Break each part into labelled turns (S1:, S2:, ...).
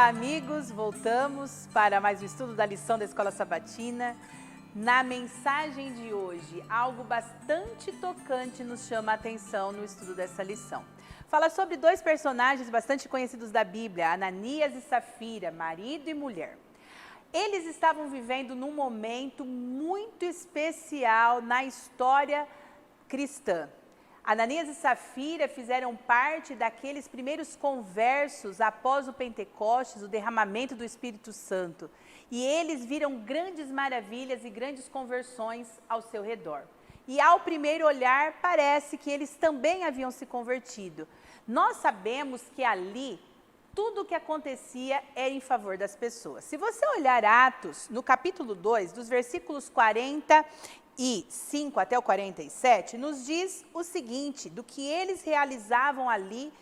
S1: Olá, amigos! Voltamos para mais um estudo da lição da Escola Sabatina. Na mensagem de hoje, algo bastante tocante nos chama a atenção no estudo dessa lição. Fala sobre dois personagens bastante conhecidos da Bíblia, Ananias e Safira, marido e mulher. Eles estavam vivendo num momento muito especial na história cristã. Ananias e Safira fizeram parte daqueles primeiros conversos após o Pentecostes, o derramamento do Espírito Santo. E eles viram grandes maravilhas e grandes conversões ao seu redor. E ao primeiro olhar, parece que eles também haviam se convertido. Nós sabemos que ali, tudo o que acontecia era em favor das pessoas. Se você olhar Atos, no capítulo 2, dos versículos 45 até o 47, nos diz o seguinte, do que eles realizavam ali,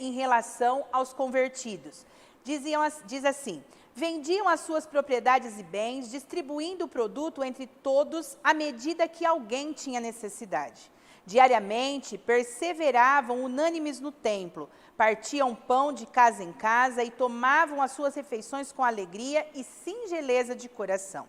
S1: em relação aos convertidos. Diz assim: vendiam as suas propriedades e bens, distribuindo o produto entre todos à medida que alguém tinha necessidade. Diariamente, perseveravam unânimes no templo, partiam pão de casa em casa e tomavam as suas refeições com alegria e singeleza de coração,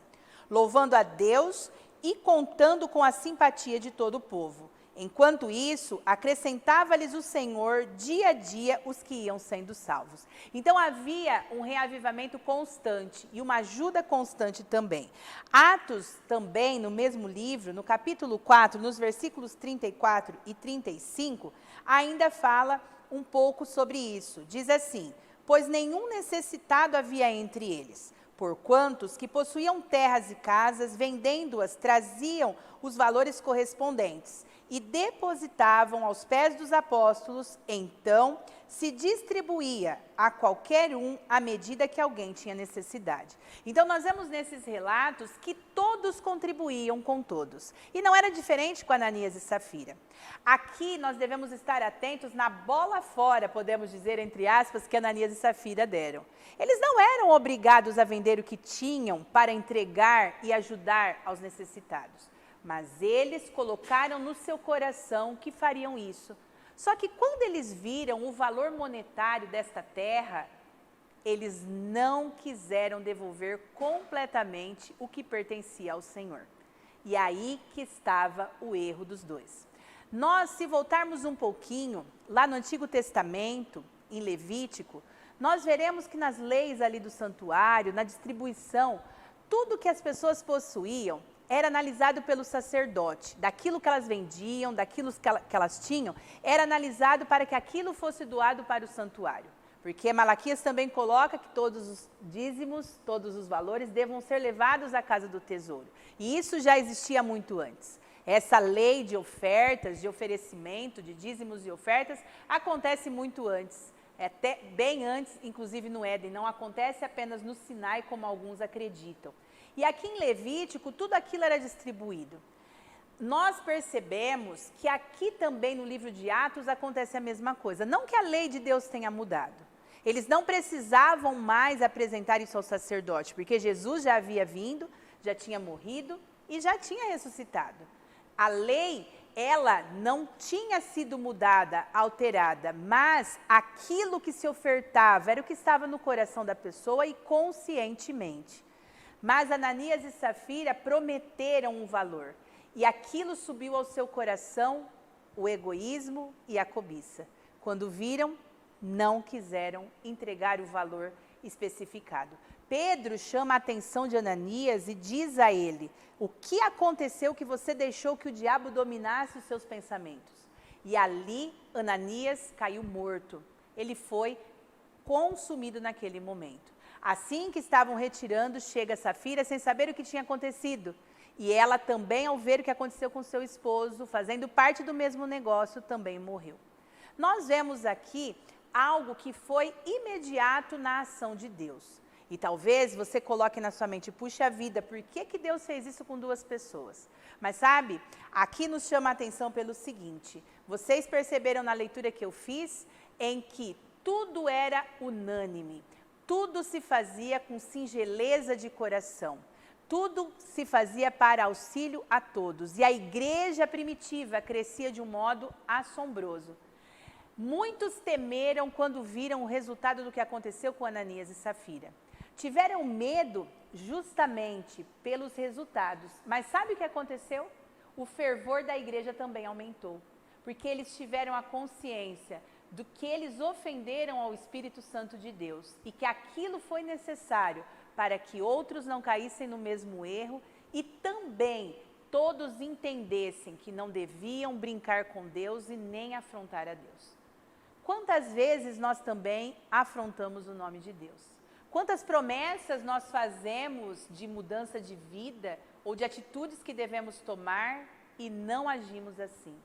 S1: louvando a Deus e contando com a simpatia de todo o povo. Enquanto isso, acrescentava-lhes o Senhor dia a dia os que iam sendo salvos. Então havia um reavivamento constante e uma ajuda constante também. Atos também, no mesmo livro, no capítulo 4, nos versículos 34 e 35, ainda fala um pouco sobre isso. Diz assim: pois nenhum necessitado havia entre eles. Porquanto os que possuíam terras e casas, vendendo-as, traziam os valores correspondentes e depositavam aos pés dos apóstolos, então se distribuía a qualquer um à medida que alguém tinha necessidade. Então nós vemos nesses relatos que todos contribuíam com todos. E não era diferente com Ananias e Safira. Aqui nós devemos estar atentos na bola fora, podemos dizer, entre aspas, que Ananias e Safira deram. Eles não eram obrigados a vender o que tinham para entregar e ajudar aos necessitados. Mas eles colocaram no seu coração que fariam isso. Só que quando eles viram o valor monetário desta terra, eles não quiseram devolver completamente o que pertencia ao Senhor. E aí que estava o erro dos dois. Nós, se voltarmos um pouquinho, lá no Antigo Testamento, em Levítico, nós veremos que nas leis ali do santuário, na distribuição, tudo que as pessoas possuíam era analisado pelo sacerdote. Daquilo que elas vendiam, daquilo que elas tinham, era analisado para que aquilo fosse doado para o santuário. Porque Malaquias também coloca que todos os dízimos, todos os valores devam ser levados à casa do tesouro. E isso já existia muito antes. Essa lei de ofertas, de oferecimento, de dízimos e ofertas, acontece muito antes. Até bem antes, inclusive no Éden. Não acontece apenas no Sinai, como alguns acreditam. E aqui em Levítico, tudo aquilo era distribuído. Nós percebemos que aqui também no livro de Atos acontece a mesma coisa. Não que a lei de Deus tenha mudado. Eles não precisavam mais apresentar isso ao sacerdote, porque Jesus já havia vindo, já tinha morrido e já tinha ressuscitado. A lei, ela não tinha sido mudada, alterada, mas aquilo que se ofertava era o que estava no coração da pessoa e conscientemente. Mas Ananias e Safira prometeram um valor, e aquilo subiu ao seu coração o egoísmo e a cobiça. Quando viram, não quiseram entregar o valor especificado. Pedro chama a atenção de Ananias e diz a ele: o que aconteceu que você deixou que o diabo dominasse os seus pensamentos? E ali Ananias caiu morto. Ele foi consumido naquele momento. Assim que estavam retirando, chega Safira sem saber o que tinha acontecido. E ela também, ao ver o que aconteceu com seu esposo, fazendo parte do mesmo negócio, também morreu. Nós vemos aqui algo que foi imediato na ação de Deus. E talvez você coloque na sua mente: puxa vida, por que Deus fez isso com duas pessoas? Mas sabe, aqui nos chama a atenção pelo seguinte: vocês perceberam na leitura que eu fiz, em que tudo era unânime. Tudo se fazia com singeleza de coração. Tudo se fazia para auxílio a todos. E a igreja primitiva crescia de um modo assombroso. Muitos temeram quando viram o resultado do que aconteceu com Ananias e Safira. Tiveram medo justamente pelos resultados. Mas sabe o que aconteceu? O fervor da igreja também aumentou. Porque eles tiveram a consciência do que eles ofenderam ao Espírito Santo de Deus. E que aquilo foi necessário para que outros não caíssem no mesmo erro. E também todos entendessem que não deviam brincar com Deus e nem afrontar a Deus. Quantas vezes nós também afrontamos o nome de Deus? Quantas promessas nós fazemos de mudança de vida ou de atitudes que devemos tomar e não agimos assim?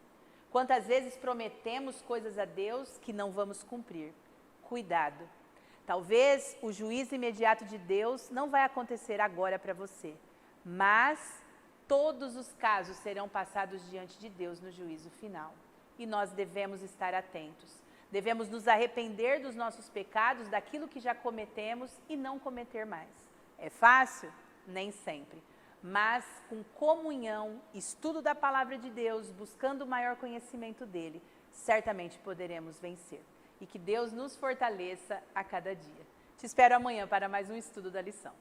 S1: Quantas vezes prometemos coisas a Deus que não vamos cumprir? Cuidado. Talvez o juízo imediato de Deus não vai acontecer agora para você, mas todos os casos serão passados diante de Deus no juízo final. E nós devemos estar atentos. Devemos nos arrepender dos nossos pecados, daquilo que já cometemos e não cometer mais. É fácil? Nem sempre. Mas com comunhão, estudo da palavra de Deus, buscando o maior conhecimento dele, certamente poderemos vencer. E que Deus nos fortaleça a cada dia. Te espero amanhã para mais um estudo da lição.